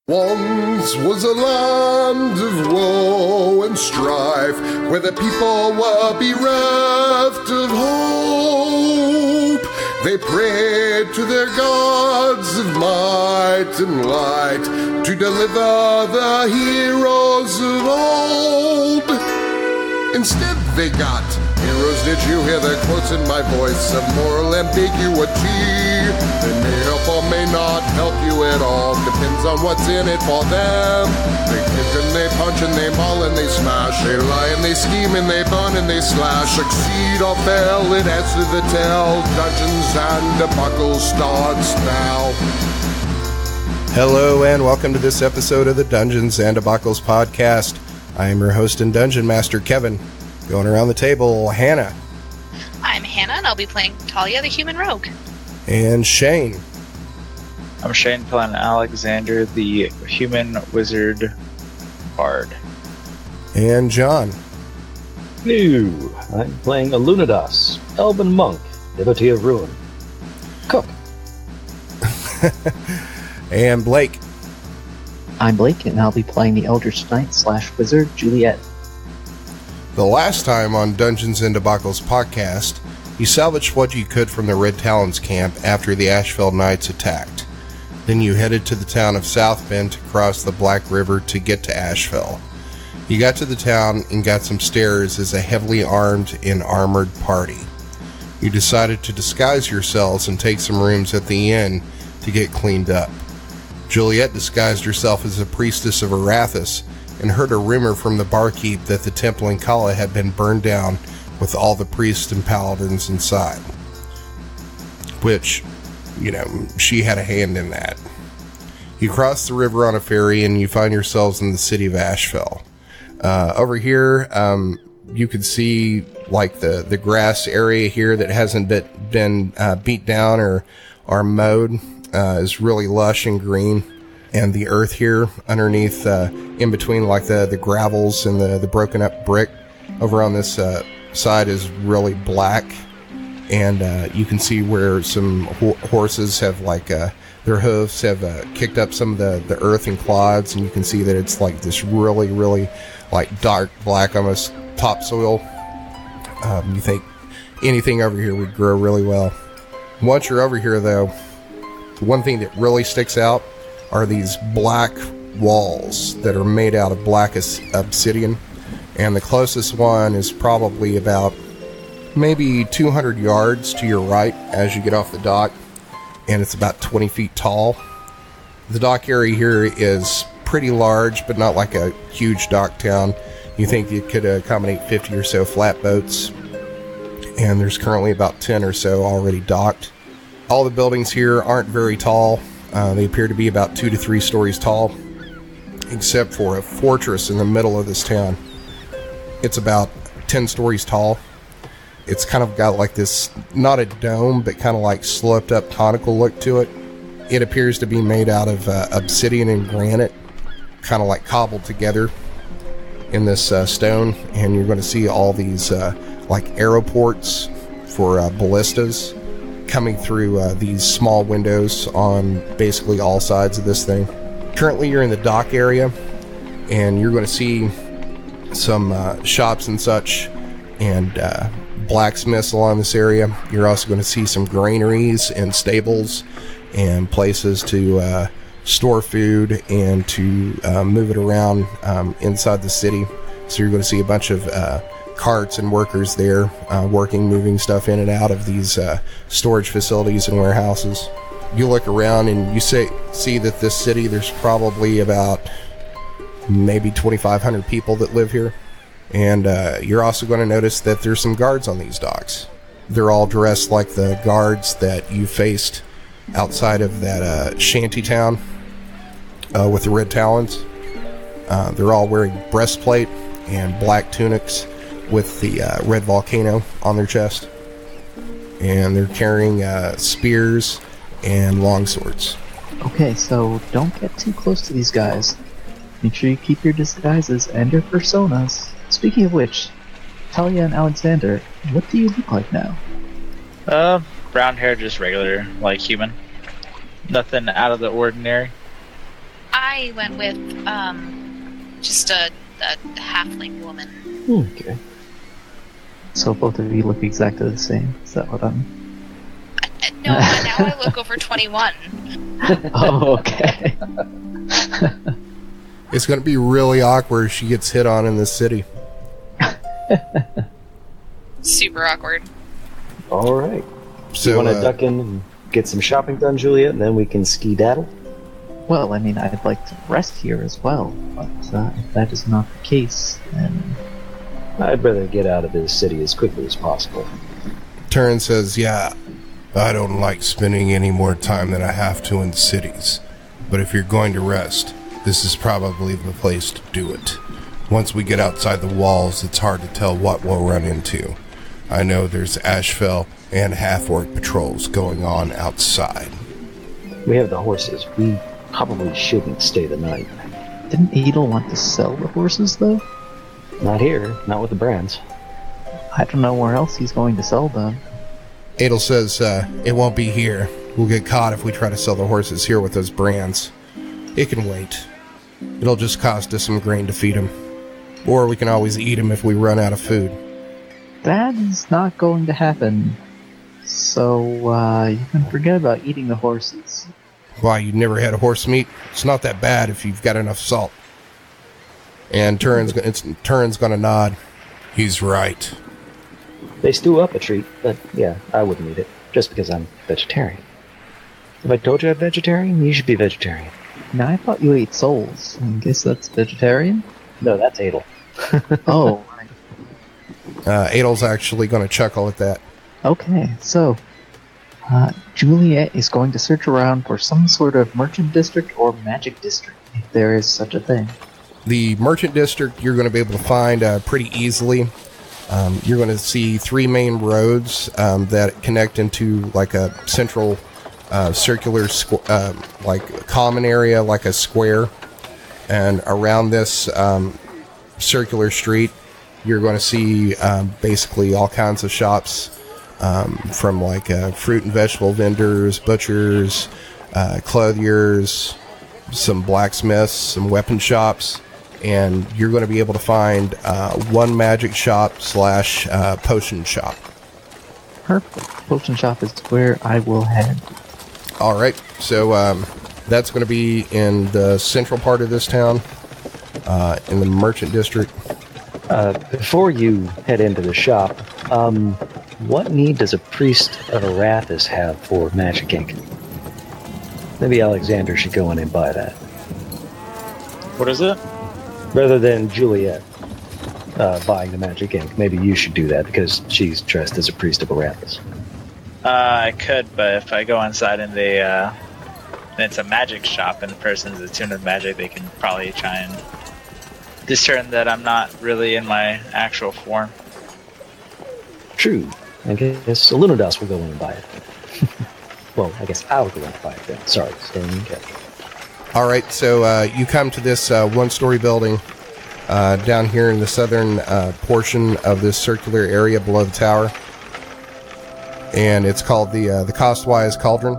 Once was a land of woe and strife, where the people were bereft of hope. They prayed to their gods of might and light to deliver the heroes of old. Instead they got heroes. Did you hear the quotes in my voice of moral ambiguity? They may help or may not help you at all. Depends on what's in it for them. They kick and they punch and they maul and they smash. They lie and they scheme and they burn and they slash. Succeed or fail, it adds to the tale. Dungeons and Debacle starts now. Hello and welcome to this episode of the Dungeons and Debacles podcast. I am your host and dungeon master, Kevin. Going around the table, Hannah. I'm Hannah, and I'll be playing Talia, the human rogue. And Shane. I'm Shane, playing Alexander, the human wizard bard. And John. New. I'm playing Alunodas, Elven monk, devotee of ruin. Cook. And Blake. I'm Blake, and I'll be playing the eldritch knight / wizard, Juliet. The last time on Dungeons and Debacles podcast, you salvaged what you could from the Red Talons camp after the Ashfell Knights attacked. Then you headed to the town of South Bend to cross the Black River to get to Ashfell. You got to the town and got some stares as a heavily armed and armored party. You decided to disguise yourselves and take some rooms at the inn to get cleaned up. Juliet disguised herself as a priestess of Arathis and heard a rumor from the barkeep that the temple in Kala had been burned down with all the priests and paladins inside. Which, she had a hand in that. You cross the river on a ferry and you find yourselves in the city of Ashfell. Over here, you can see like the grass area here that hasn't been beat down or mowed. Is really lush and green, and the earth here underneath, in between like the gravels and the broken up brick over on this side is really black, and you can see where some horses have their hooves have kicked up some of the earth and clods, and you can see that it's like this really like dark black, almost topsoil. You think anything over here would grow really well. Once you're over here though, one thing that really sticks out are these black walls that are made out of black obsidian, and the closest one is probably about maybe 200 yards to your right as you get off the dock, and it's about 20 feet tall. The dock area here is pretty large, but not like a huge dock town. You think it could accommodate 50 or so flatboats, and there's currently about 10 or so already docked. All the buildings here aren't very tall. They appear to be about 2 to 3 stories tall, except for a fortress in the middle of this town. It's about 10 stories tall. It's kind of got like this, not a dome, but kind of like sloped up conical look to it. It appears to be made out of obsidian and granite, kind of like cobbled together in this stone. And you're going to see all these like arrow ports for ballistas coming through these small windows on basically all sides of this thing. Currently you're in the dock area, and you're going to see some shops and such, and blacksmiths along this area. You're also going to see some granaries and stables and places to store food and to move it around inside the city. So you're going to see a bunch of carts and workers there working, moving stuff in and out of these storage facilities and warehouses. You look around and you see that this city, there's probably about maybe 2,500 people that live here. And you're also going to notice that there's some guards on these docks. They're all dressed like the guards that you faced outside of that shanty town with the Red Talons. They're all wearing breastplate and black tunics with the red volcano on their chest, and they're carrying spears and longswords. Okay, so don't get too close to these guys. Make sure you keep your disguises and your personas. Speaking of which, Talia and Alexander, what do you look like now? Brown hair, just regular, like human. Nothing out of the ordinary. I I went with just a halfling woman. Okay. So both of you look exactly the same. Is that what I'm... No, now I look over 21. Oh, okay. It's going to be really awkward if she gets hit on in this city. Super awkward. All right. So, you want to duck in and get some shopping done, Juliet, and then we can skedaddle? Well, I mean, I'd like to rest here as well, but if that is not the case, then... I'd rather get out of this city as quickly as possible. Turin says, yeah, I don't like spending any more time than I have to in cities. But if you're going to rest, this is probably the place to do it. Once we get outside the walls, it's hard to tell what we'll run into. I know there's Ashfell and half-orc patrols going on outside. We have the horses. We probably shouldn't stay the night. Didn't Edel want to sell the horses, though? Not here. Not with the brands. I don't know where else he's going to sell them. Edel says, it won't be here. We'll get caught if we try to sell the horses here with those brands. It can wait. It'll just cost us some grain to feed them. Or we can always eat them if we run out of food. That is not going to happen. So, you can forget about eating the horses. Why, you never had a horse meat? It's not that bad if you've got enough salt. And Turin's gonna nod. He's right. They stew up a treat, but yeah, I wouldn't eat it, just because I'm vegetarian. If I told you I'm vegetarian, you should be vegetarian. Now, I thought you ate souls. I guess that's vegetarian? No, that's Edel. Oh, right. Edel's actually gonna chuckle at that. Okay, so... Juliet is going to search around for some sort of merchant district or magic district, if there is such a thing. The merchant district you're going to be able to find pretty easily. You're going to see 3 main roads that connect into like a central circular like common area, like a square. And around this circular street, you're going to see basically all kinds of shops. From like fruit and vegetable vendors, butchers, clothiers, some blacksmiths, some weapon shops, and you're going to be able to find one magic shop / potion shop. Perfect. Potion shop is where I will head. All right, so that's going to be in the central part of this town, in the merchant district. Before you head into the shop, what need does a priest of Arathis have for magic ink? Maybe Alexander should go in and buy that. What is it? Rather than Juliet buying the magic ink, maybe you should do that because she's dressed as a priest of Arathis. I could, but if I go inside and it's a magic shop and the person's attuned to magic, they can probably try and discern that I'm not really in my actual form. True. I guess Alunodas will go in and buy it. Well, I guess I'll go in and buy it then. Sorry, staying in character. All right, so you come to this one-story building down here in the southern portion of this circular area below the tower, and it's called the Costwise Cauldron.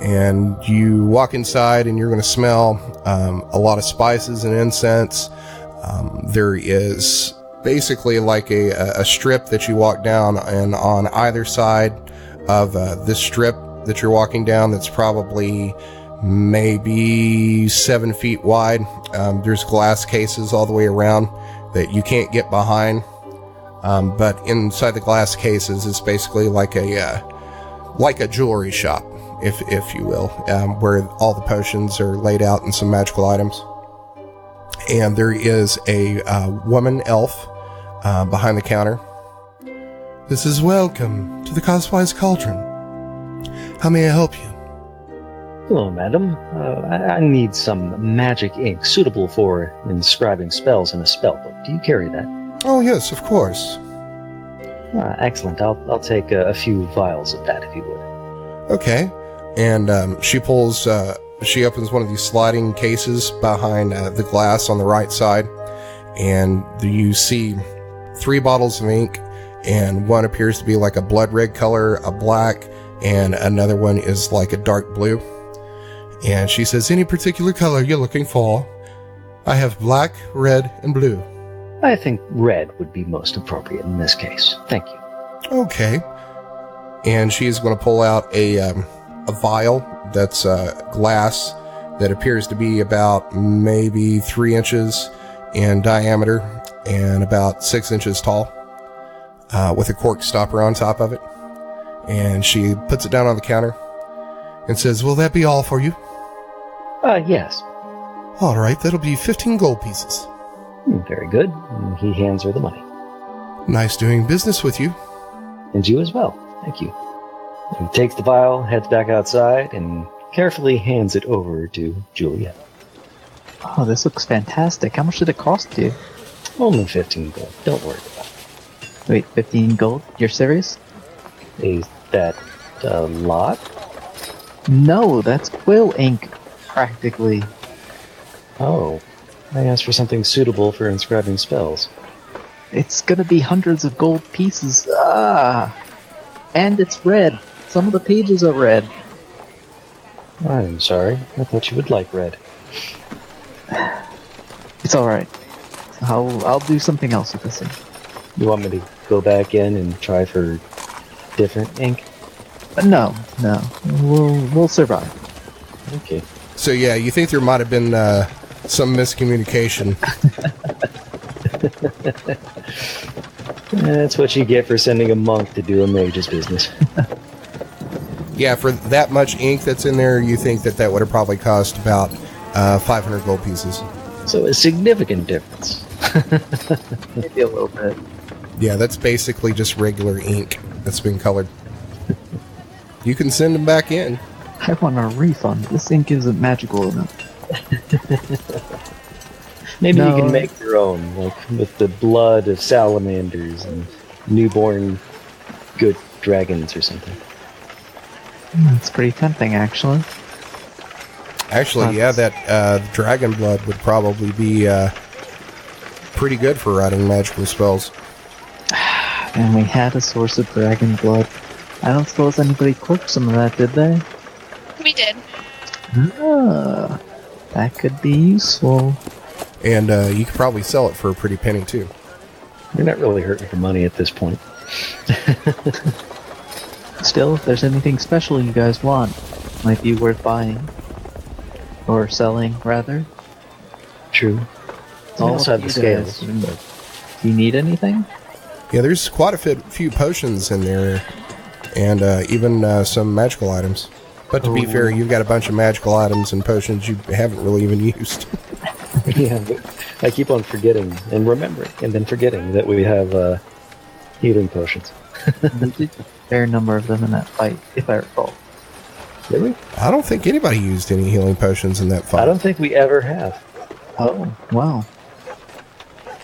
And you walk inside, and you're going to smell a lot of spices and incense. There is basically like a strip that you walk down, and on either side of this strip that you're walking down, that's probably maybe 7 feet wide, there's glass cases all the way around that you can't get behind, but inside the glass cases is basically like a jewelry shop, if you will, where all the potions are laid out and some magical items. And there is a woman elf behind the counter. This is welcome to the Costwise Cauldron. How may I help you? Hello, madam. I need some magic ink suitable for inscribing spells in a spellbook. Do you carry that? Oh, yes, of course. Excellent. I'll take a few vials of that, if you would. Okay. And she opens one of these sliding cases behind the glass on the right side, and you see 3 bottles of ink, and one appears to be like a blood red color, a black, and another one is like a dark blue. And she says, any particular color you're looking for? I have black, red, and blue. I think red would be most appropriate in this case. Thank you. Okay. And she's going to pull out a vial that's glass that appears to be about maybe 3 inches in diameter and about 6 inches tall, with a cork stopper on top of it. And she puts it down on the counter and says, will that be all for you? Yes. All right, that'll be 15 gold pieces. Very good. And he hands her the money. Nice doing business with you. And you as well. Thank you. He takes the vial, heads back outside, and carefully hands it over to Juliet. Oh, this looks fantastic. How much did it cost you? Only 15 gold. Don't worry about it. Wait, 15 gold? You're serious? Is that a lot? No, that's quill ink, practically. Oh, I asked for something suitable for inscribing spells. It's gonna be hundreds of gold pieces. And it's red. Some of the pages are red. I'm sorry. I thought you would like red. It's alright. I'll do something else with this thing. You want me to go back in and try for different ink? No. We'll survive. Okay. So yeah, you think there might have been some miscommunication. That's what you get for sending a monk to do a mage's business. Yeah, for that much ink that's in there, you think that would have probably cost about 500 gold pieces. So a significant difference. Maybe a little bit. Yeah, that's basically just regular ink that's been colored. You can send them back in. I want a refund. This ink isn't magical enough. Maybe you can make your own, like with the blood of salamanders and newborn good dragons or something. It's pretty tempting, actually. Actually, yeah, that dragon blood would probably be pretty good for writing magical spells. And we had a source of dragon blood. I don't suppose anybody cooked some of that, did they? We did. That could be useful. And you could probably sell it for a pretty penny, too. You're not really hurting for money at this point. Still, if there's anything special you guys want, might be worth buying. Or selling, rather. True. All also have the scales. Do you need anything? Yeah, there's quite a few potions in there, and even some magical items. But to be fair, you've got a bunch of magical items and potions you haven't really even used. Yeah, but I keep on forgetting and remembering, and then forgetting that we have healing potions. We did a fair number of them in that fight, if I recall. Did we? I don't think anybody used any healing potions in that fight. I don't think we ever have. Oh, wow.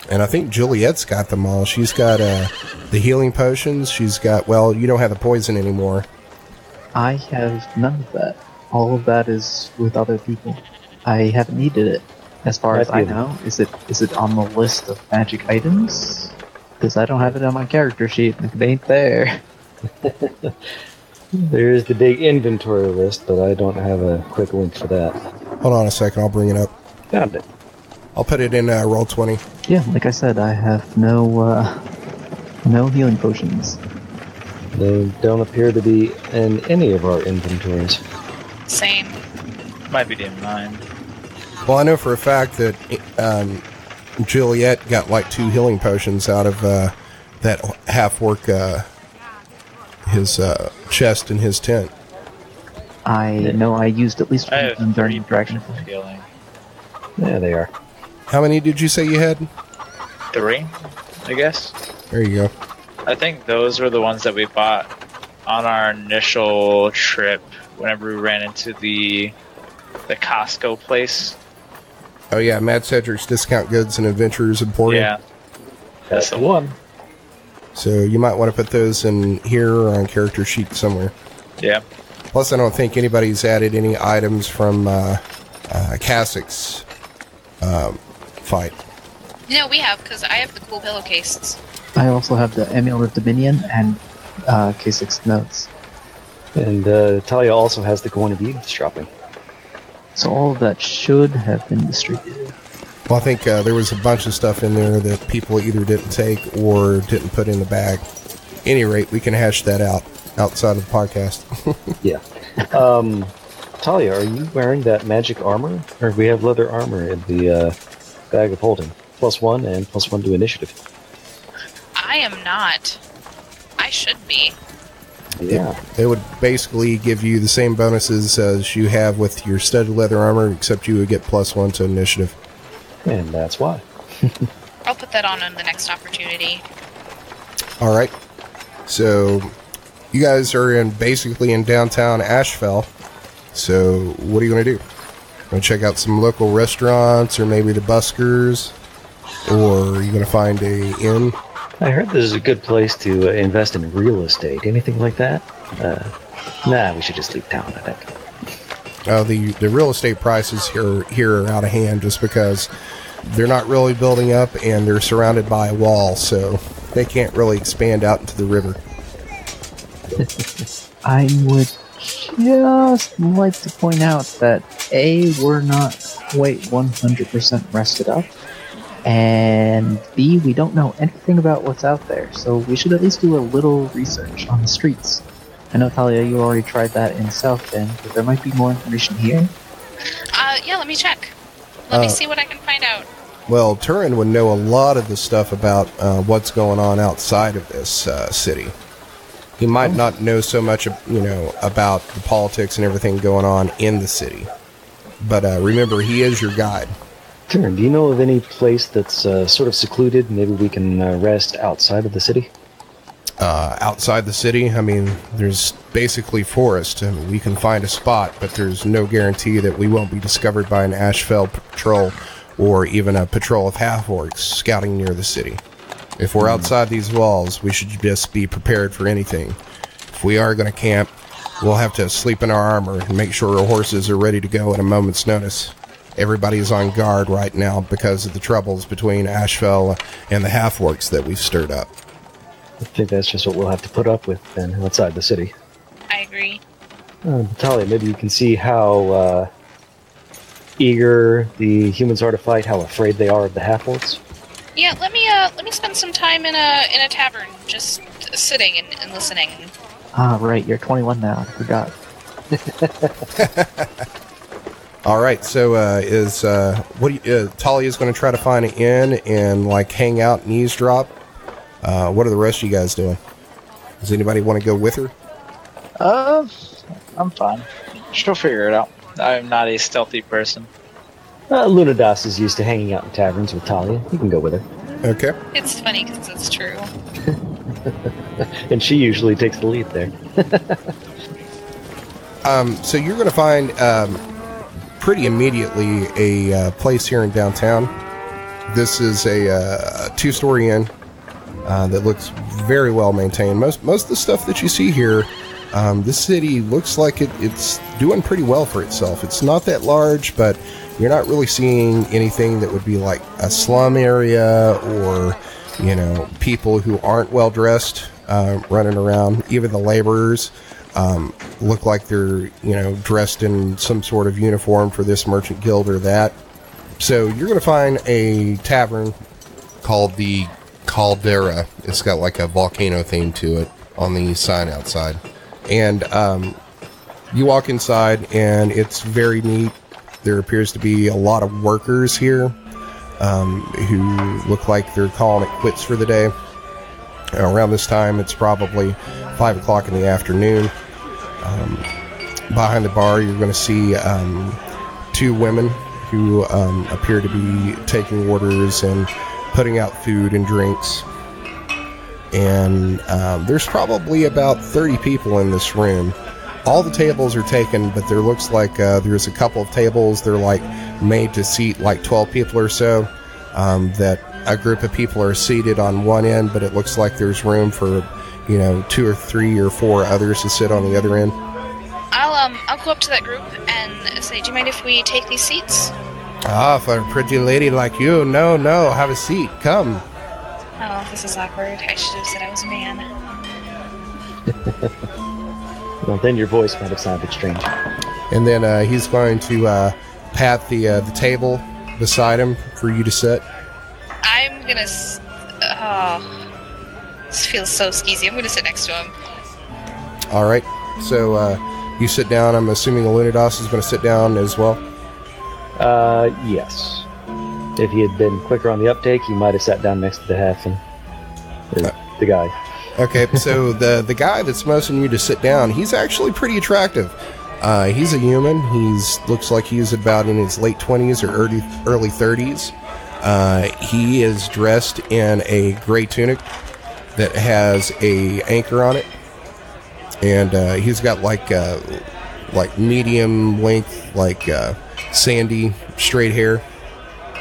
And I think Juliet's got them all. She's got the healing potions. She's got, well, you don't have the poison anymore. I have none of that. All of that is with other people. I haven't needed it. As far as I know, is it on the list of magic items? Because I don't have it on my character sheet, and it ain't there. There is the big inventory list, but I don't have a quick link for that. Hold on a second, I'll bring it up. Found it. I'll put it in Roll20. Yeah, like I said, I have no healing potions. They don't appear to be in any of our inventories. Same. Might be in mine. Well, I know for a fact that Juliet got like 2 healing potions out of that half-orc, his chest in his tent. I know I used at least one of them during Dragon. Healing. There they are. How many did you say you had? 3, I guess. There you go. I think those were the ones that we bought on our initial trip whenever we ran into the Costco place. Oh yeah, Matt Cedric's Discount Goods and Adventures Emporium. Yeah. That's the one. So you might want to put those in here or on character sheet somewhere. Yeah. Plus, I don't think anybody's added any items from Cassic's fight. No, we have, because I have the cool pillowcase. I also have the Amulet of Dominion and K6 notes. And Talia also has the coin of eavesdropping. So all of that should have been distributed. Well, I think there was a bunch of stuff in there that people either didn't take or didn't put in the bag. Any rate, we can hash that out outside of the podcast. Yeah. Talia, are you wearing that magic armor? Or we have leather armor in the bag of holding? +1 and +1 to initiative. I am not. I should be. Yeah. It would basically give you the same bonuses as you have with your studded leather armor, except you would get +1 to initiative. And that's why. I'll put that on in the next opportunity. All right. So you guys are basically in downtown Ashfell. So what are you going to do? Going to check out some local restaurants or maybe the buskers? Or are you going to find a inn? I heard this is a good place to invest in real estate. Anything like that? Nah, we should just leave town, I think. The real estate prices here are out of hand just because they're not really building up and they're surrounded by a wall, so they can't really expand out into the river. I would just like to point out that A, we're not quite 100% rested up, and B, we don't know anything about what's out there, so we should at least do a little research on the streets. I know, Talia, you already tried that in South Bend, but there might be more information here. Yeah, let me check. Let me see what I can find out. Well, Turin would know a lot of the stuff about what's going on outside of this city. He might not know so much, about the politics and everything going on in the city. But remember, he is your guide. Turin, do you know of any place that's sort of secluded? Maybe we can rest outside of the city? Outside the city, I mean, there's basically forest, and we can find a spot, but there's no guarantee that we won't be discovered by an Ashfell patrol or even a patrol of half-orcs scouting near the city. If we're outside these walls, we should just be prepared for anything. If we are going to camp, we'll have to sleep in our armor and make sure our horses are ready to go at a moment's notice. Everybody is on guard right now because of the troubles between Ashfell and the half-orcs that we've stirred up. I think that's just what we'll have to put up with then outside the city. I agree. Talia, maybe you can see how eager the humans are to fight, how afraid they are of the half-orcs. Yeah, let me spend some time in a tavern, just sitting and listening. Ah, right, you're 21 now, I forgot. All right, so Talia's going to try to find an inn and hang out and eavesdrop. What are the rest of you guys doing? Does anybody want to go with her? I'm fine. She'll figure it out. I'm not a stealthy person. Alunodas is used to hanging out in taverns with Talia. You can go with her. Okay. It's funny because it's true. And she usually takes the lead there. So you're going to find pretty immediately a place here in downtown. This is a two-story inn that looks very well maintained. Most of the stuff that you see here, this city looks like it's doing pretty well for itself. It's not that large, but you're not really seeing anything that would be like a slum area or, people who aren't well dressed running around. Even the laborers look like they're, dressed in some sort of uniform for this merchant guild or that. So you're going to find a tavern called the Caldera. It's got like a volcano theme to it on the sign outside. And you walk inside and it's very neat. There appears to be a lot of workers here who look like they're calling it quits for the day. Around this time, it's probably 5 o'clock in the afternoon. Behind the bar, you're going to see two women who appear to be taking orders and putting out food and drinks. And there's probably about 30 people in this room. All the tables are taken, but there looks like there's a couple of tables. They're made to seat 12 people or so. That a group of people are seated on one end, but it looks like there's room for 2 or 3 or 4 others to sit on the other end. I'll go up to that group and say, do you mind if we take these seats? Ah, for a pretty lady like you, no, have a seat, come. Oh, this is awkward. I should have said I was a man. Well, then your voice might have sounded strange. And then he's going to pat the table beside him for you to sit. I'm gonna. This feels so skeezy. I'm gonna sit next to him. All right. So you sit down. I'm assuming Alunodas is going to sit down as well. Yes. If he had been quicker on the uptake, he might have sat down next to the halfling. The guy. Okay, so the guy that's motioning you to sit down, he's actually pretty attractive. He's a human. Looks like he's about in his late 20s or early 30s. He is dressed in a gray tunic that has a anchor on it, and he's got like medium length, sandy straight hair.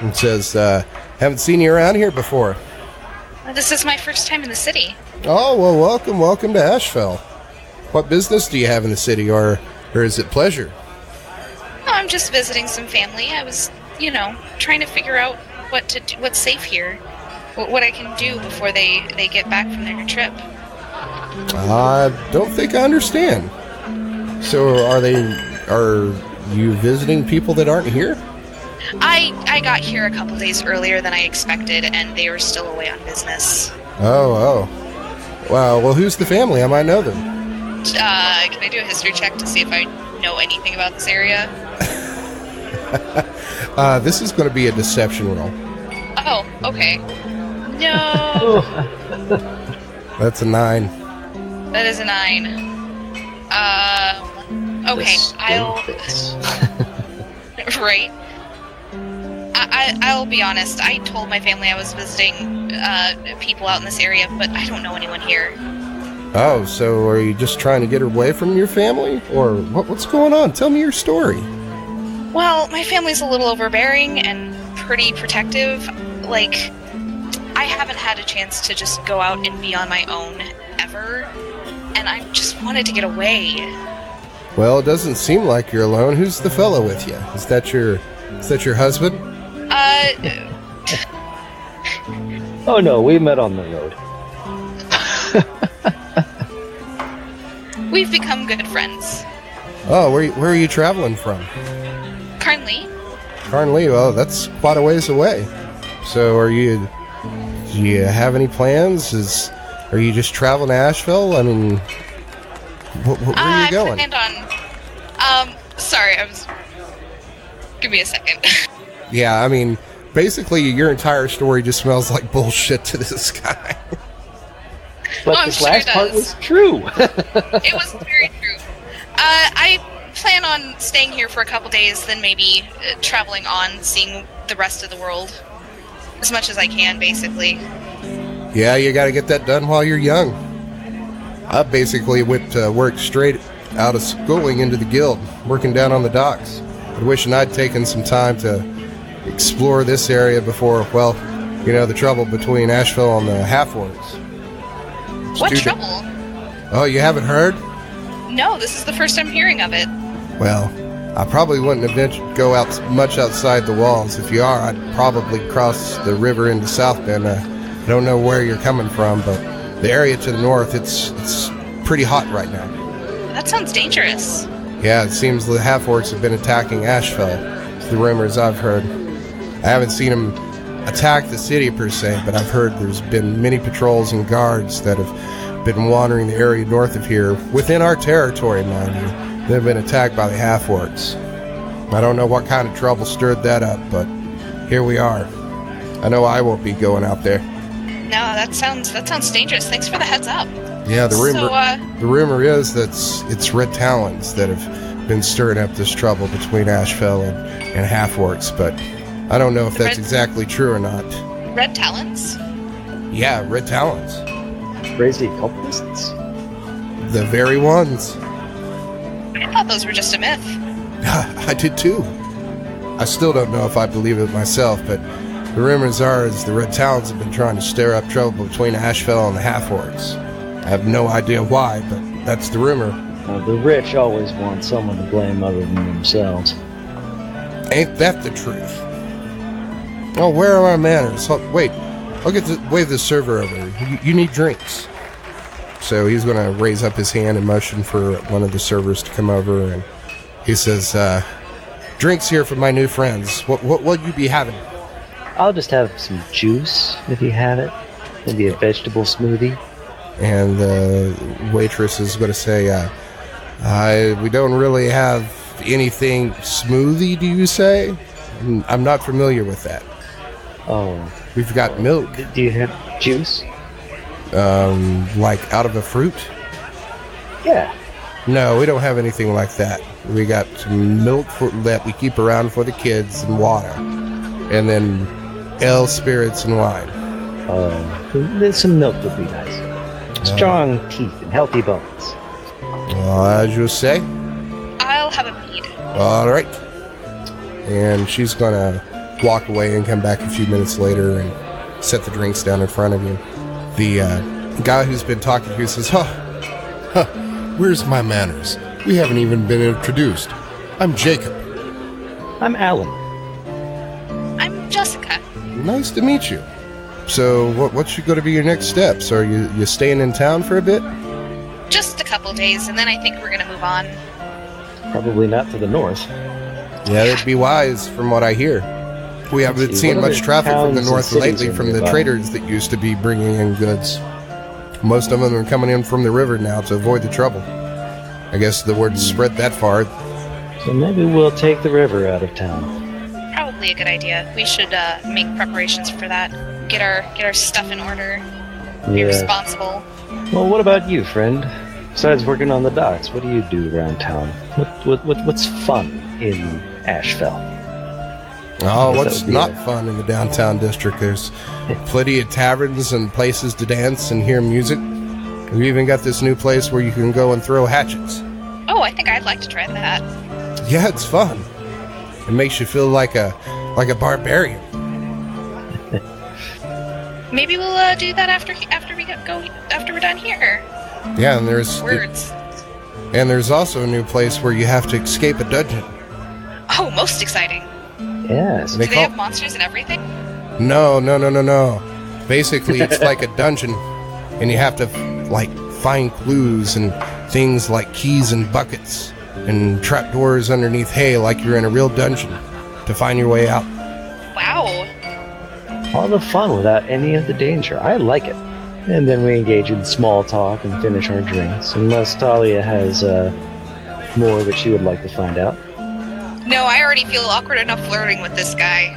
And says, "Haven't seen you around here before." This is my first time in the city. Oh, well, welcome to Ashfell. What business do you have in the city, or is it pleasure? Oh, I'm just visiting some family. I was, trying to figure out what's safe here, what I can do before they get back from their trip. I don't think I understand. So, are you visiting people that aren't here? I got here a couple days earlier than I expected, and they were still away on business. Oh. Well, who's the family? I might know them. Can I do a history check to see if I know anything about this area? This is going to be a deception roll. Oh, okay. No. That's a 9. That is a 9. Okay, Right. I'll be honest. I told my family I was visiting people out in this area, but I don't know anyone here. Oh, so are you just trying to get away from your family? Or what's going on? Tell me your story. Well, my family's a little overbearing and pretty protective. I haven't had a chance to just go out and be on my own ever, and I just wanted to get away. Well, it doesn't seem like you're alone. Who's the fellow with you? Is that your husband? Oh no, we met on the road. We've become good friends. Oh, where are you traveling from? Currently. Well, that's quite a ways away. So do you have any plans? Are you just traveling to Ashfell? I mean, where are you going? I planned on, sorry, give me a second. Yeah, I mean, basically your entire story just smells like bullshit to this guy. But this last part was true. It was very true. I plan on staying here for a couple days, then maybe traveling on, seeing the rest of the world. As much as I can, basically. Yeah, you gotta get that done while you're young. I basically went to work straight out of schooling into the guild, working down on the docks. I wishing I'd taken some time to explore this area before, the trouble between Ashfell and the half-orcs. What trouble? Oh, you haven't heard? No, this is the first I'm hearing of it. Well, I probably wouldn't go out much outside the walls. If you are, I'd probably cross the river into South Bend. I don't know where you're coming from, but the area to the north, it's pretty hot right now. That sounds dangerous. Yeah, it seems the half-orcs have been attacking Ashfell. It's the rumors I've heard. I haven't seen them attack the city per se, but I've heard there's been many patrols and guards that have been wandering the area north of here, within our territory, mind you. They've been attacked by the half-orcs. I don't know what kind of trouble stirred that up, but here we are. I know I won't be going out there. No, that sounds dangerous. Thanks for the heads up. Yeah, the rumor is that it's Red Talons that have been stirring up this trouble between Ashfell and half-orcs, but I don't know if that's exactly true or not. Red Talons? Yeah, Red Talons. Crazy cultists? The very ones. I thought those were just a myth. I did too. I still don't know if I believe it myself, but the rumors are the Red Talons have been trying to stir up trouble between Ashfell and the half-orcs. I have no idea why, but that's the rumor. The rich always want someone to blame other than themselves. Ain't that the truth? Oh, where are our manners? Wait, I'll wave the server over. You need drinks. So he's going to raise up his hand and motion for one of the servers to come over, and he says, drinks here for my new friends. What will you be having? I'll just have some juice, if you have it. Maybe a vegetable smoothie. And the waitress is going to say, we don't really have anything smoothie, do you say? I'm not familiar with that. Oh. We've got milk. Do you have juice? Like out of a fruit? Yeah. No, we don't have anything like that. We got some milk that we keep around for the kids and water. And then ale, spirits, and wine. Some milk would be nice. Strong teeth and healthy bones. As you say. I'll have a mead. All right. And she's going to walk away and come back a few minutes later and set the drinks down in front of you. The guy who's been talking to you says, Where's my manners? We haven't even been introduced. I'm Jacob. I'm Alan. I'm Jessica. Nice to meet you. So, what's going to be your next steps? Are you staying in town for a bit? Just a couple days, and then I think we're going to move on. Probably not to the north. Yeah, that'd be wise from what I hear. We haven't seen much traffic from the north lately from the traders that used to be bringing in goods. Most of them are coming in from the river now to avoid the trouble. I guess the word's spread that far. So maybe we'll take the river out of town. Probably a good idea. We should make preparations for that. Get our stuff in order. Be responsible. Well, what about you, friend? Besides working on the docks, what do you do around town? What's fun in Ashfell? Oh, what's not fun in the downtown district? There's plenty of taverns and places to dance and hear music. We even got this new place where you can go and throw hatchets. Oh, I think I'd like to try that. Yeah, it's fun. It makes you feel like a barbarian. Maybe we'll do that after we're done here. Yeah, and there's words. And there's also a new place where you have to escape a dungeon. Oh, most exciting. Yes. Do they have monsters and everything? No. Basically, it's like a dungeon, and you have to find clues and things like keys and buckets and trapdoors underneath hay, like you're in a real dungeon, to find your way out. Wow. All the fun without any of the danger. I like it. And then we engage in small talk and finish our drinks, unless Talia has more that she would like to find out. No, I already feel awkward enough flirting with this guy.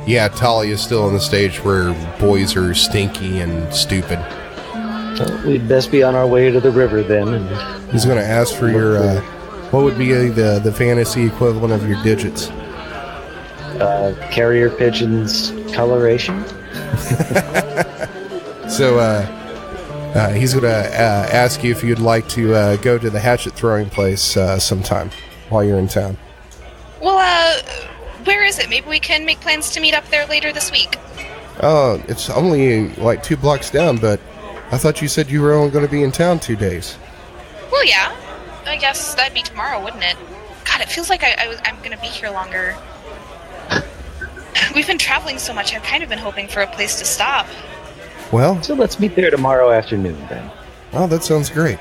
Yeah, Talia's still on the stage where boys are stinky and stupid. Well, we'd best be on our way to the river then. And he's going to ask for your, what would be the fantasy equivalent of your digits? Carrier pigeon's coloration. So, he's going to ask you if you'd like to go to the hatchet throwing place sometime while you're in town. Well, where is it? Maybe we can make plans to meet up there later this week. Oh, it's only 2 blocks down, but I thought you said you were only going to be in town 2 days. Well, yeah. I guess that'd be tomorrow, wouldn't it? God, it feels like I'm going to be here longer. We've been traveling so much, I've kind of been hoping for a place to stop. Well, so let's meet there tomorrow afternoon, then. Oh, that sounds great.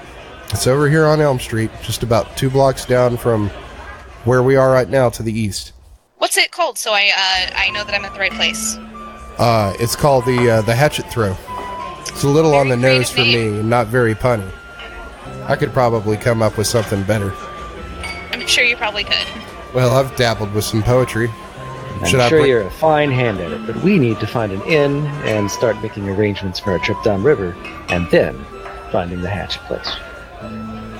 It's over here on Elm Street, just about 2 blocks down from where we are right now to the east. What's it called, so I know that I'm at the right place? It's called the Hatchet Throw. It's a little on the nose for me, and not very punny. I could probably come up with something better. I'm sure you probably could. Well, I've dabbled with some poetry. I'm sure you're a fine hand at it, but we need to find an inn and start making arrangements for our trip downriver, and then finding the hatchet place.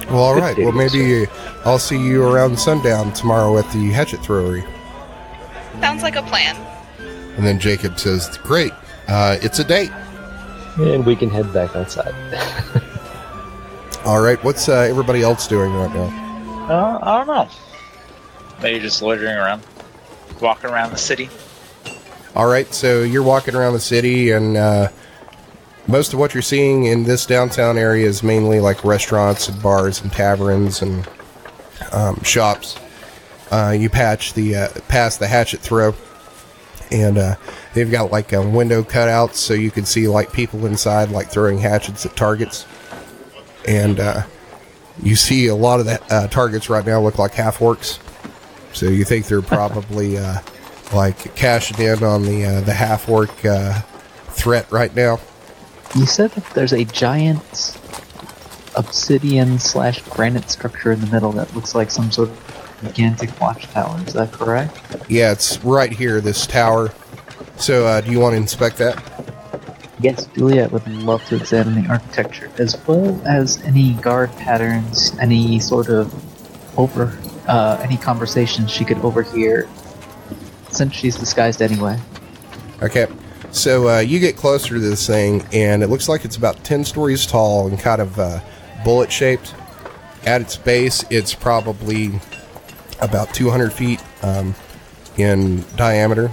Well, all right. Well, maybe I'll see you around sundown tomorrow at the hatchet throwery. Sounds like a plan. And then Jacob says, great, it's a date. And we can head back outside. All right, what's everybody else doing right now? I don't know. Maybe just loitering around. Walking around the city. All right, so you're walking around the city, and most of what you're seeing in this downtown area is mainly restaurants and bars and taverns and shops. You past the hatchet throw, and they've got window cutouts so you can see people inside throwing hatchets at targets. And You see a lot of the targets right now look like half-orcs. So you think they're probably like cashing in on the half-orc threat right now. You said that there's a giant obsidian/granite structure in the middle that looks like some sort of gigantic watchtower. Is that correct? Yeah, it's right here, this tower. So do you want to inspect that? Yes, Juliet would love to examine the architecture, as well as any guard patterns, any sort of any conversations she could overhear, since she's disguised anyway. Okay. So you get closer to this thing, and it looks like it's about 10 stories tall and kind of bullet-shaped. At its base, it's probably about 200 feet in diameter.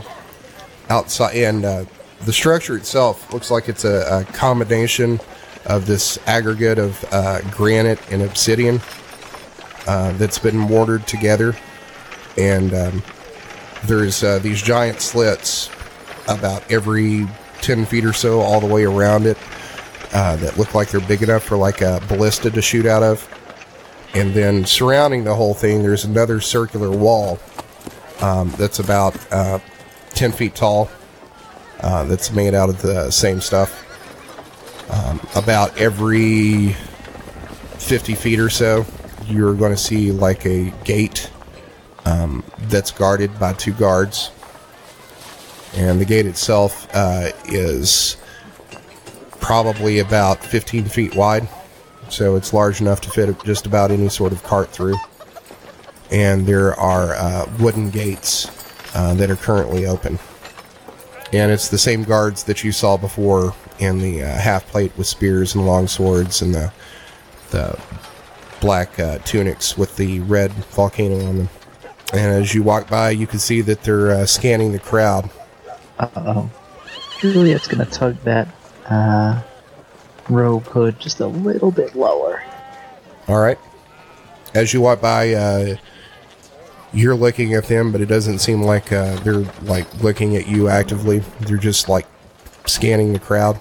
Outside, and the structure itself looks like it's a combination of this aggregate of granite and obsidian that's been mortared together. And there's these giant slits about every 10 feet or so all the way around it that look like they're big enough for like a ballista to shoot out of. And then surrounding the whole thing, there's another circular wall that's about 10 feet tall that's made out of the same stuff. About every 50 feet or so, you're going to see like a gate that's guarded by 2 guards. And the gate itself is probably about 15 feet wide. So it's large enough to fit just about any sort of cart through. And there are wooden gates that are currently open. And it's the same guards that you saw before in the half plate with spears and long swords and the black tunics with the red volcano on them. And as you walk by, you can see that they're scanning the crowd. Uh-oh. Juliet's gonna tug that robe hood just a little bit lower. Alright. As you walk by, you're looking at them, but it doesn't seem like they're like looking at you actively. They're just like scanning the crowd.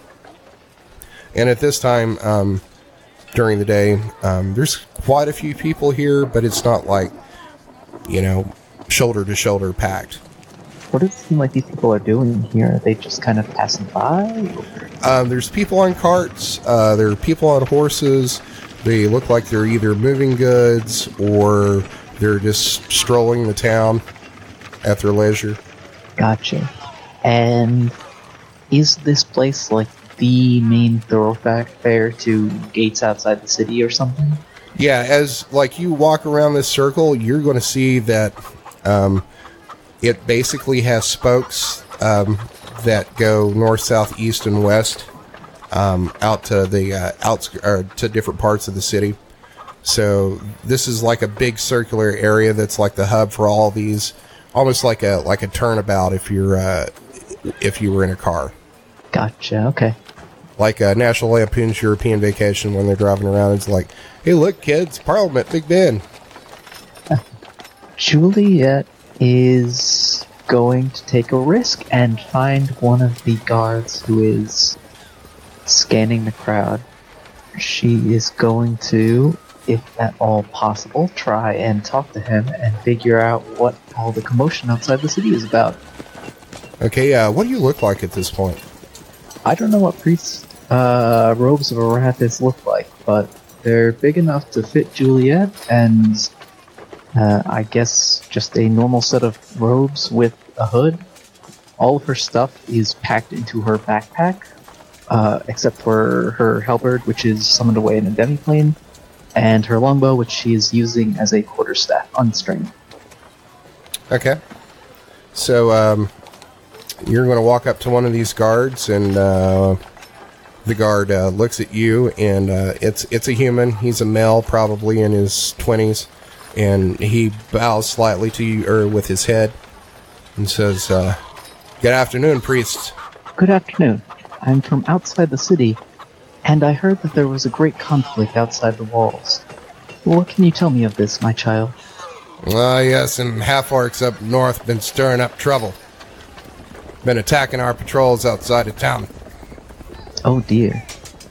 And at this time, during the day, there's quite a few people here, but it's not like, shoulder to shoulder packed. What does it seem like these people are doing here? Are they just kind of passing by? There's people on carts. There are people on horses. They look like they're either moving goods or they're just strolling the town at their leisure. Gotcha. And is this place like the main thoroughfare to gates outside the city or something? Yeah, as like you walk around this circle, you're going to see that it basically has spokes that go north, south, east, and west out to the to different parts of the city. So this is like a big circular area that's like the hub for all these, almost like a turnabout if you were in a car. Gotcha. Okay. Like a National Lampoon's European Vacation when they're driving around. It's like, hey, look, kids, Parliament, Big Ben. Juliet is going to take a risk and find one of the guards who is scanning the crowd. She is going to, if at all possible, try and talk to him and figure out what all the commotion outside the city is about. Okay, what do you look like at this point? I don't know what priest robes of Arathis look like, but they're big enough to fit Juliet, and I guess just a normal set of robes with a hood. All of her stuff is packed into her backpack, except for her halberd, which is summoned away in a demiplane, and her longbow, which she is using as a quarterstaff, unstrained. Okay. So, you're going to walk up to one of these guards, and the guard looks at you, and it's a human. He's a male, probably in his 20s, and he bows slightly to you, with his head, and says, "Good afternoon, priests." Good afternoon. I'm from outside the city, and I heard that there was a great conflict outside the walls. What can you tell me of this, my child? Yes, and half-orcs up north been stirring up trouble. Been attacking our patrols outside of town. Oh dear.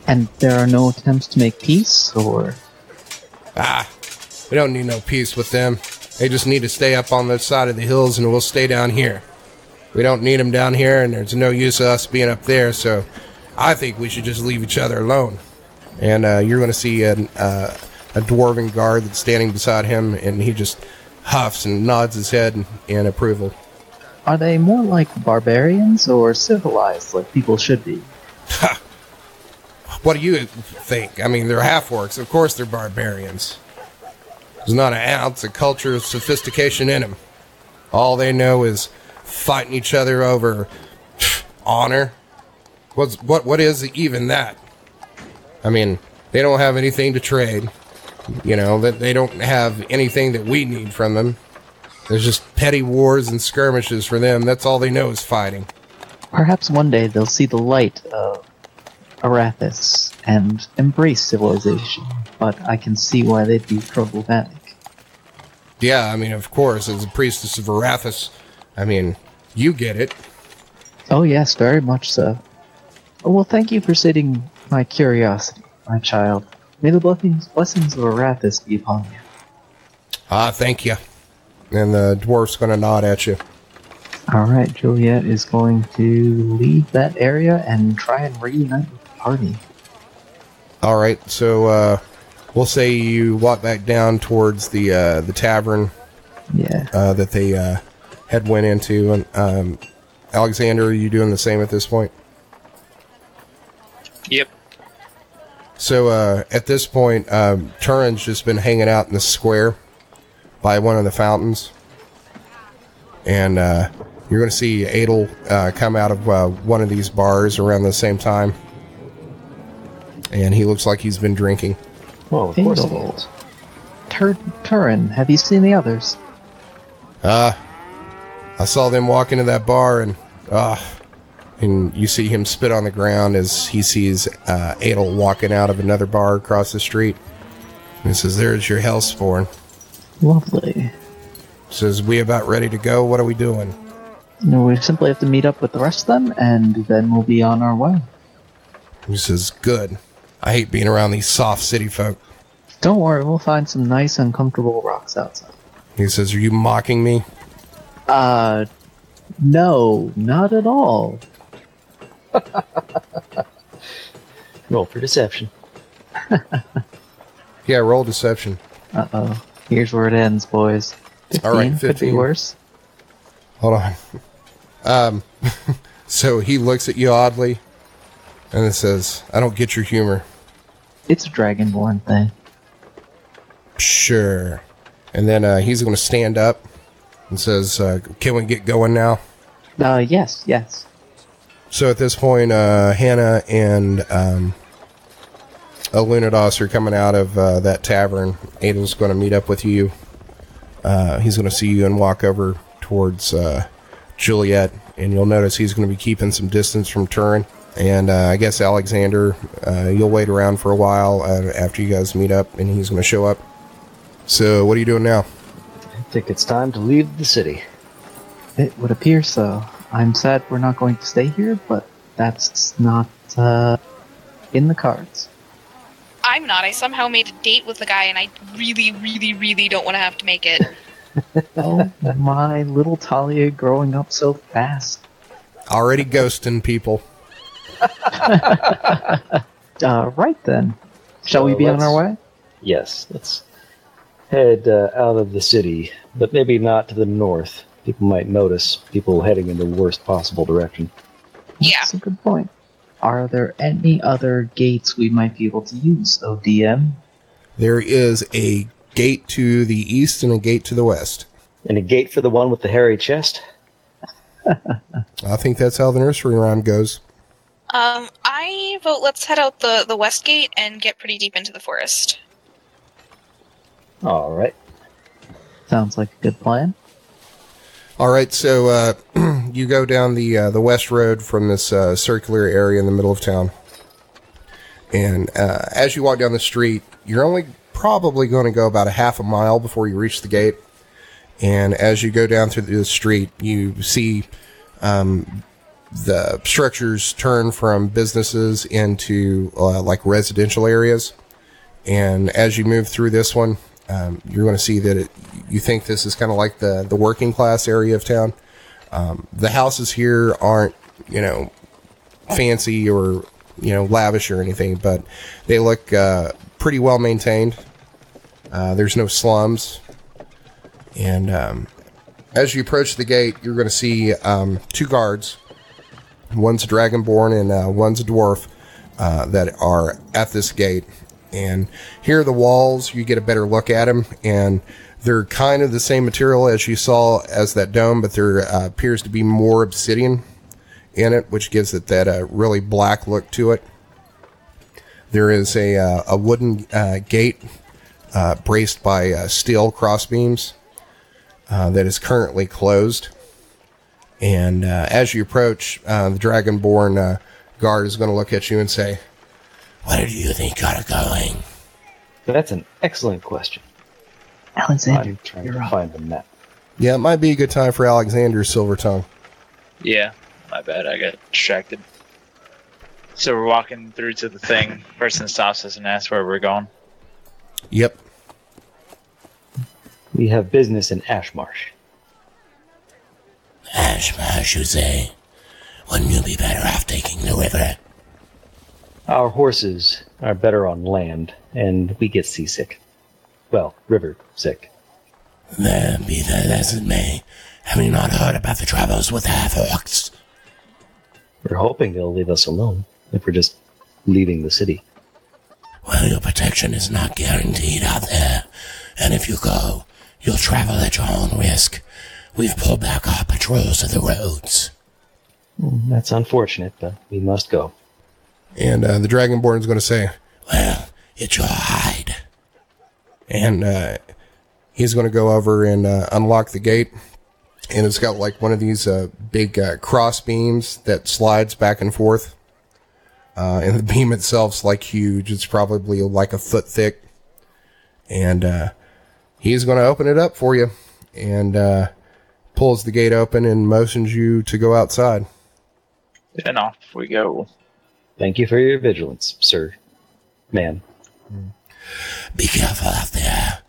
And there are no attempts to make peace, or? We don't need no peace with them. They just need to stay up on the side of the hills, and we'll stay down here. We don't need them down here, and there's no use of us being up there, so I think we should just leave each other alone. And you're going to see a dwarven guard that's standing beside him, and he just huffs and nods his head in approval. Are they more like barbarians or civilized, like people should be? What do you think? I mean, they're half-orcs. Of course they're barbarians. There's not an ounce of culture of sophistication in them. All they know is fighting each other over honor. What is even that? I mean, they don't have anything to trade. You know, that they don't have anything that we need from them. There's just petty wars and skirmishes for them. That's all they know is fighting. Perhaps one day they'll see the light of Arathis and embrace civilization, but I can see why they'd be problematic. Yeah, I mean, of course, as a priestess of Arathis, I mean, you get it. Oh yes, very much so. Oh, well, thank you for sating my curiosity, my child. May the blessings of Arathis be upon you. Thank you. And the dwarf's going to nod at you. Alright, Juliet is going to leave that area and try and reunite with the party. Alright, so we'll say you walk back down towards the tavern that they had went into. And Alexander, are you doing the same at this point? Yep. So at this point, Turin's just been hanging out in the square by one of the fountains. And you're going to see Edel come out of one of these bars around the same time. And he looks like he's been drinking. Well, of course he is. Turin, have you seen the others? I saw them walk into that bar, and you see him spit on the ground as he sees Edel walking out of another bar across the street. And he says, "There's your hellspawn." Lovely. Says, "We about ready to go? What are we doing?" No, we simply have to meet up with the rest of them, and then we'll be on our way. He says, "Good. I hate being around these soft city folk." Don't worry, we'll find some nice, uncomfortable rocks outside. He says, "Are you mocking me?" No, not at all. Roll for deception. Yeah, roll deception. Uh-oh. Here's where it ends, boys. 15? All right, Could be 15. worse. Hold on. So he looks at you oddly, and it says, "I don't get your humor." It's a Dragonborn thing. Sure. And then he's going to stand up and says, "Can we get going now?" Yes. So at this point, Hannah and Alunodas are coming out of that tavern. Edel's going to meet up with you. He's going to see you and walk over towards Juliet, and you'll notice he's going to be keeping some distance from Turin. And I guess Alexander, you'll wait around for a while after you guys meet up, and he's going to show up. So what are you doing now? I think it's time to leave the city. It would appear so. I'm sad we're not going to stay here, but that's not in the cards. I'm not. I somehow made a date with the guy, and I really, really, really don't want to have to make it. Oh, my little Talia growing up so fast. Already ghosting people. Right then. Shall we be on our way? Yes, let's head out of the city, but maybe not to the north. People might notice people heading in the worst possible direction. Yeah. That's a good point. Are there any other gates we might be able to use, ODM? There is a gate to the east and a gate to the west. And a gate for the one with the hairy chest? I think that's how the nursery rhyme goes. I vote let's head out the west gate and get pretty deep into the forest. All right. Sounds like a good plan. All right, so you go down the west road from this circular area in the middle of town. And as you walk down the street, you're only probably going to go about a half a mile before you reach the gate. And as you go down through the street, you see the structures turn from businesses into like residential areas. And as you move through this one, you're going to see that you think this is kind of like the working class area of town. The houses here aren't, fancy or, lavish or anything, but they look pretty well maintained. There's no slums. And as you approach the gate, you're going to see 2 guards. One's a Dragonborn and one's a dwarf that are at this gate. And here are the walls. You get a better look at them, and they're kind of the same material as you saw as that dome, but there appears to be more obsidian in it, which gives it that really black look to it. There is a wooden gate braced by steel crossbeams that is currently closed. And as you approach, the Dragonborn guard is going to look at you and say, "Where do you think you're going?" That's an excellent question. Alexander, I'm trying you're to up. find the map. Yeah, it might be a good time for Alexander Silvertongue. Yeah, my bad. I got distracted. So we're walking through to the thing. Person stops us and asks where we're going. Yep. We have business in Ashmarsh. Ashmarsh, you say? Wouldn't you be better off taking the river? Our horses are better on land, and we get seasick. Well, river sick. There be that as it may. Have you not heard about the troubles with half-orcs? We're hoping they'll leave us alone if we're just leaving the city. Well, your protection is not guaranteed out there, and if you go, you'll travel at your own risk. We've pulled back our patrols of the roads. That's unfortunate, but we must go. And the Dragonborn is going to say, Well, it's your hide. and he's going to go over and unlock the gate. And it's got like one of these big cross beams that slides back and forth. And the beam itself's like huge. It's probably like a foot thick. And he's going to open it up for you. And pulls the gate open and motions you to go outside. And off we go. Thank you for your vigilance, sir. Ma'am. Be careful out there,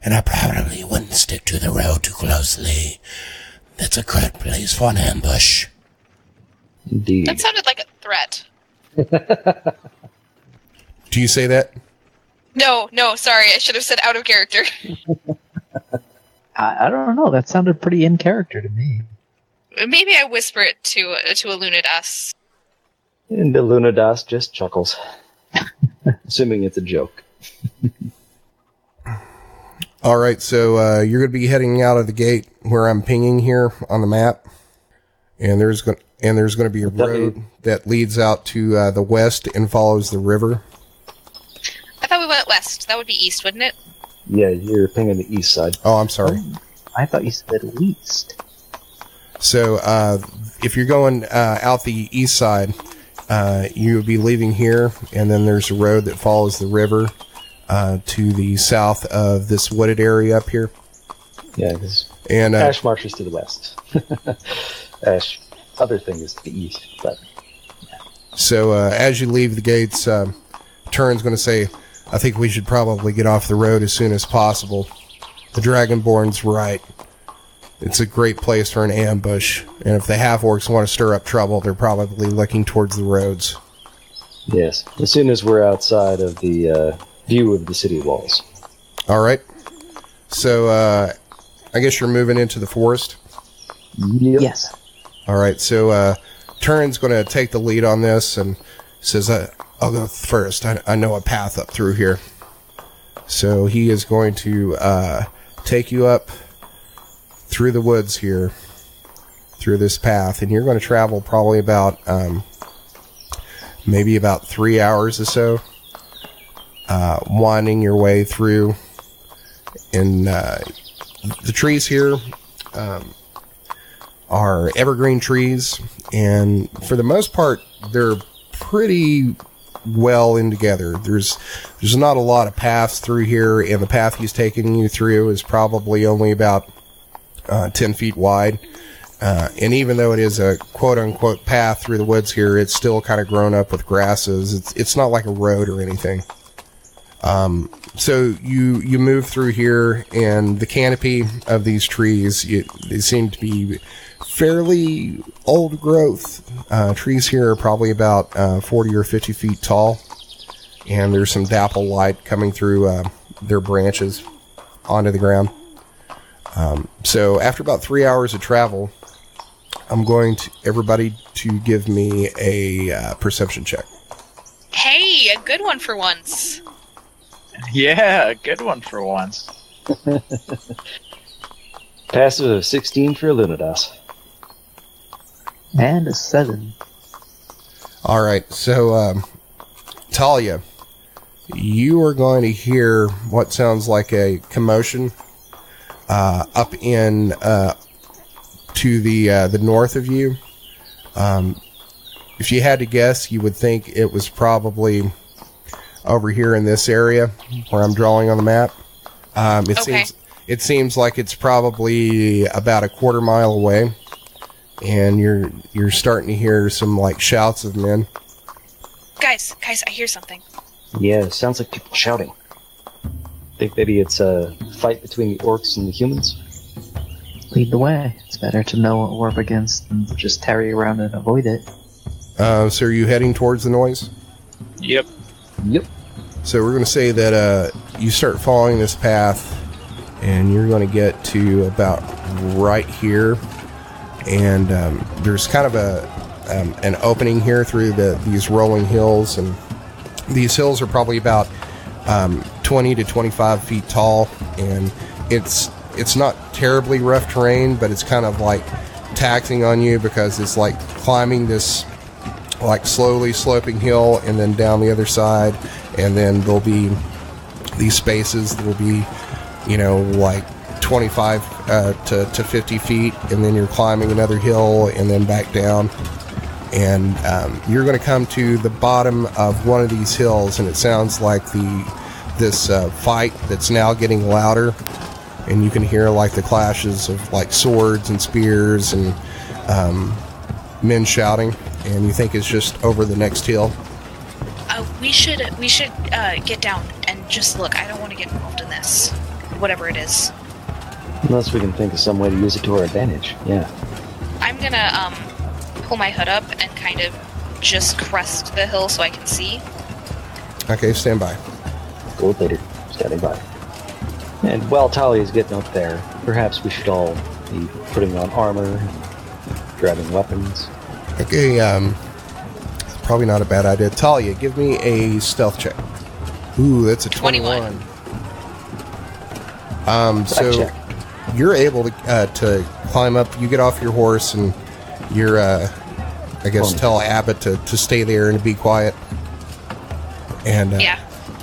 and I probably wouldn't stick to the road too closely. That's a good place for an ambush. Indeed. That sounded like a threat. Do you say that? No, sorry. I should have said out of character. I don't know. That sounded pretty in character to me. Maybe I whisper it to Alunodas. And Alunodas just chuckles. Assuming it's a joke. All right, so you're going to be heading out of the gate where I'm pinging here on the map, and there's going to be a road that leads out to the west and follows the river. I thought we went west. That would be east, wouldn't it? Yeah, you're pinging the east side. Oh, I'm sorry. I thought you said east. So if you're going out the east side, you would be leaving here, and then there's a road that follows the river to the south of this wooded area up here. Yeah, because And Ashmarsh is to the west. Other thing is to the east. But so as you leave the gates, Turn's going to say, I think we should probably get off the road as soon as possible. The Dragonborn's right. It's a great place for an ambush, and if the half-orcs want to stir up trouble, they're probably looking towards the roads. yes, as soon as we're outside of the view of the city walls. All right. So I guess you're moving into the forest. Yep. Yes. All right. So Turn's going to take the lead on this and says, I'll go first. I know a path up through here. So he is going to take you up through the woods here, through this path, and you're going to travel probably about maybe about 3 hours or so, winding your way through. And the trees here are evergreen trees, and for the most part, they're pretty well in together. There's not a lot of paths through here, and the path he's taking you through is probably only about 10 feet wide. And even though it is a quote-unquote path through the woods here, it's still kind of grown up with grasses. It's not like a road or anything. So you move through here, and the canopy of these trees, they seem to be fairly old growth. Trees here are probably about 40 or 50 feet tall, and there's some dapple light coming through their branches onto the ground. So after about 3 hours of travel, I'm going to everybody to give me a perception check. Hey, a good one for once. Yeah, a good one for once. Passive of 16 for Alunodas. And a 7. All right, so Talia, you are going to hear what sounds like a commotion up in to the north of you. If you had to guess, you would think it was probably over here in this area where I'm drawing on the map. It seems like it's probably about a quarter mile away, and you're starting to hear some like shouts of men. Guys, I hear something. Yeah, it sounds like people shouting. Think maybe it's a fight between the orcs and the humans? Lead the way. It's better to know what we're up against than to just tarry around and avoid it. So are you heading towards the noise? Yep. So we're going to say that you start following this path, and you're going to get to about right here, and there's kind of an opening here through these rolling hills, and these hills are probably about 20 to 25 feet tall, and it's not terribly rough terrain, but it's kind of like taxing on you because it's like climbing this like slowly sloping hill and then down the other side, and then there'll be these spaces that'll be, like 25 to 50 feet, and then you're climbing another hill and then back down, and you're going to come to the bottom of one of these hills, and it sounds like this fight that's now getting louder, and you can hear like the clashes of like swords and spears and men shouting, and you think it's just over the next hill. We should get down and just look. I don't want to get involved in this, whatever it is. Unless we can think of some way to use it to our advantage. Yeah. I'm gonna pull my hood up and kind of just crest the hill so I can see. Okay, stand by. Gold later, standing by. And while Talia's getting up there, perhaps we should all be putting on armor, grabbing weapons. Okay, probably not a bad idea. Talia, give me a stealth check. Ooh, that's a 21. So check. You're able to climb up. You get off your horse, and you're, I guess, tell Abbott to stay there and be quiet. And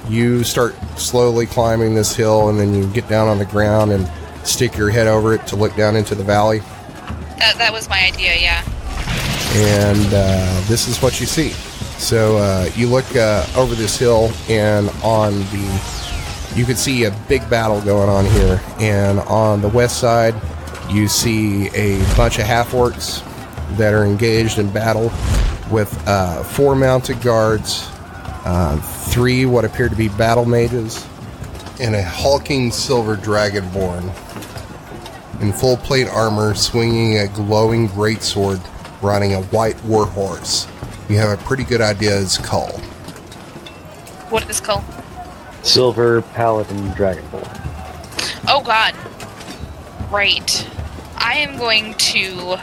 you start slowly climbing this hill, and then you get down on the ground and stick your head over it to look down into the valley. That was my idea, yeah. And this is what you see. So you look over this hill, and you can see a big battle going on here. And on the west side, you see a bunch of half-orcs that are engaged in battle with 4 mounted guards, 3 what appear to be battle mages, and a hulking silver dragonborn in full plate armor, swinging a glowing greatsword, riding a white warhorse. You have a pretty good idea of his call. What is called? Silver Paladin Dragonborn. Oh god. Right. I am going to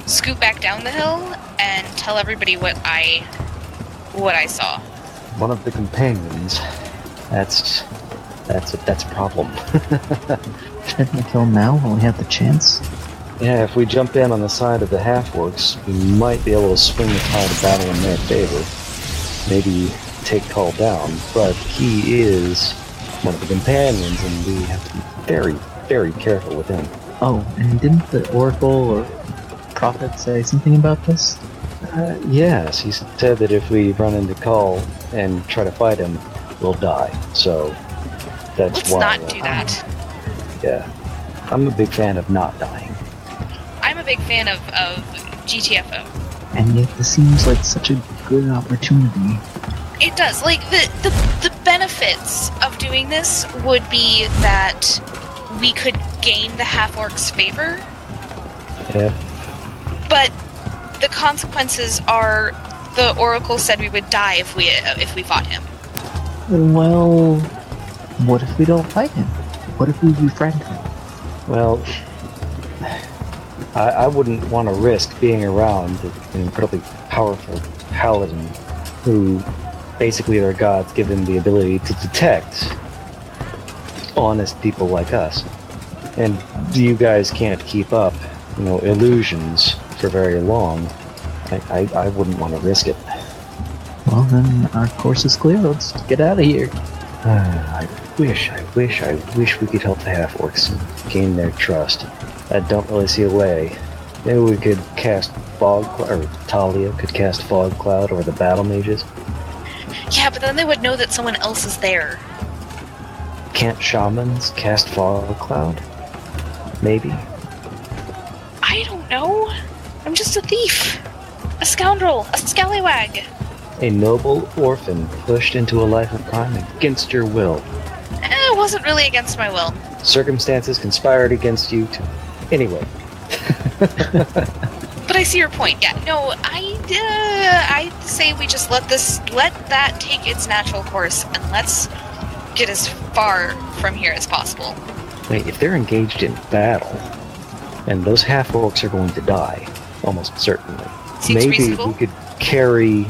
scoot back down the hill and tell everybody what I saw. One of the companions. That's a problem. Shouldn't we kill now when we have the chance? Yeah, if we jump in on the side of the half-orcs, we might be able to swing the tide of battle in their favor. Maybe take Call down, but he is one of the companions, and we have to be very, very careful with him. Oh, and didn't the oracle or prophet say something about this? Yes, he said that if we run into Call and try to fight him, we'll die. So that's Let's why. not do that. Yeah, I'm a big fan of not dying. I'm a big fan of GTFO. And yet this seems like such a good opportunity. It does. Like, the benefits of doing this would be that we could gain the half-orc's favor. Yeah. But the consequences are the Oracle said we would die if we fought him. Well, what if we don't fight him? What if we befriend him? Well, I wouldn't want to risk being around an incredibly powerful paladin who basically their gods give him the ability to detect honest people like us. And you guys can't keep up, illusions for very long. I wouldn't want to risk it. Well, then our course is clear. Let's get out of here. I wish we could help the half-orcs and gain their trust. I don't really see a way. Maybe we could cast Fog Cloud, or Talia could cast Fog Cloud over the battle mages. Yeah, but then they would know that someone else is there. Can't shamans cast Fog Cloud? Maybe. I don't know. I'm just a thief. A scoundrel. A scallywag. A noble orphan pushed into a life of crime against your will. It wasn't really against my will. Circumstances conspired against you to... Anyway. But I see your point. Yeah, no, I say we just let that take its natural course, and let's get as far from here as possible. Wait, if they're engaged in battle, and those half-orcs are going to die, almost certainly, Seems maybe reasonable. we could carry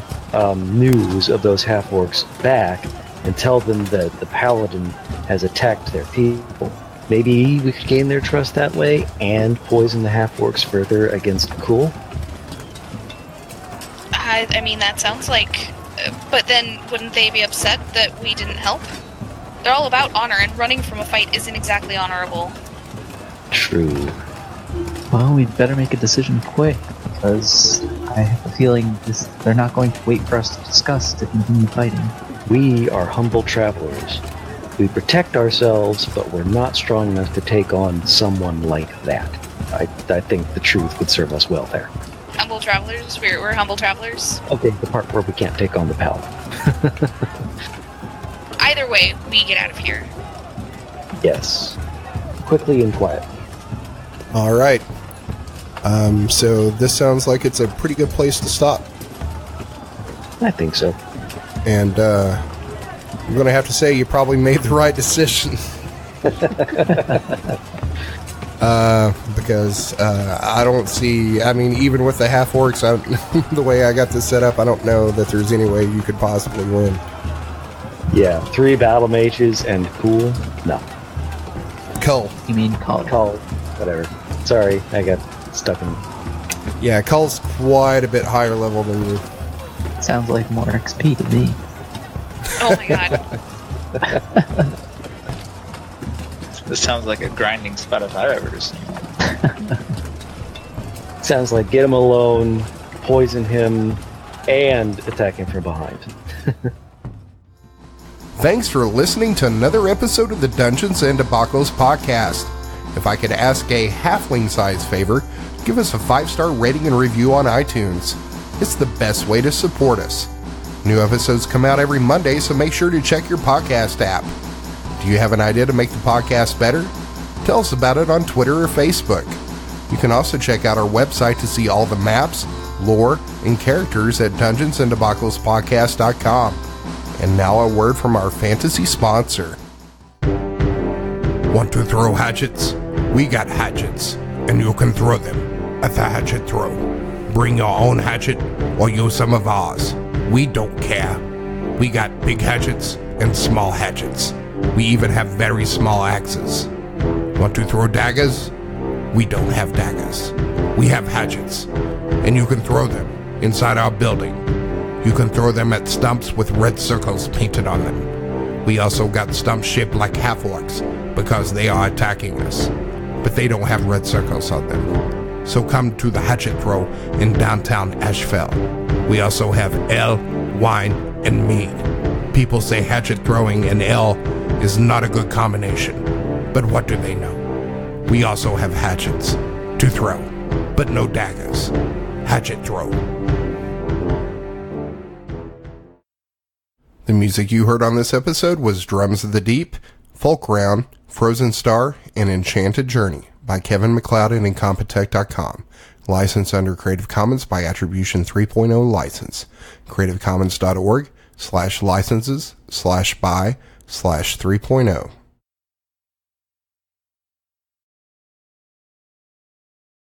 news of those half-orcs back and tell them that the paladin has attacked their people. Maybe we could gain their trust that way and poison the half-orcs further against Cool. I mean, that sounds like... But then, wouldn't they be upset that we didn't help? They're all about honor, and running from a fight isn't exactly honorable. True. Well, we'd better make a decision quick, because I have a feeling they're not going to wait for us to discuss to continue fighting. We are humble travelers. We protect ourselves, but we're not strong enough to take on someone like that. I think the truth would serve us well there. Humble travelers? We're humble travelers? Okay, the part where we can't take on the paladin. Either way, we get out of here. Yes. Quickly and quietly. All right. So this sounds like it's a pretty good place to stop. I think so. And I'm going to have to say you probably made the right decision. Because I don't see... I mean, even with the half-orcs, the way I got this set up, I don't know that there's any way you could possibly win. Yeah, 3 battle mages and Cool? No. Cull. You mean Cull? Cull. Whatever. Sorry, I got stuck in... Yeah, Cull's quite a bit higher level than you. Sounds like more XP to me. Oh my god. This sounds like a grinding spot if I've ever seen. Sounds like get him alone, poison him, and attack him from behind. Thanks for listening to another episode of the Dungeons and Debacles podcast. If I could ask a halfling-sized favor, give us a 5-star rating and review on iTunes. It's the best way to support us. New episodes come out every Monday, so make sure to check your podcast app. Do you have an idea to make the podcast better? Tell us about it on Twitter or Facebook. You can also check out our website to see all the maps, lore, and characters at dungeonsanddebacklespodcast.com. And now a word from our fantasy sponsor. Want to throw hatchets? We got hatchets, and you can throw them at the hatchet throw. Bring your own hatchet or use some of ours. We don't care. We got big hatchets and small hatchets. We even have very small axes. Want to throw daggers? We don't have daggers. We have hatchets, and you can throw them inside our building. You can throw them at stumps with red circles painted on them. We also got stumps shaped like half-orcs because they are attacking us, but they don't have red circles on them. So come to the hatchet throw in downtown Ashfell. We also have ale, wine, and mead. People say hatchet throwing and ale is not a good combination, but what do they know? We also have hatchets to throw, but no daggers. Hatchet throw. The music you heard on this episode was Drums of the Deep, Folk Round, Frozen Star, and Enchanted Journey by Kevin MacLeod and Incompetech.com. Licensed under Creative Commons by Attribution 3.0 license. CreativeCommons.org/licenses/by/3.0.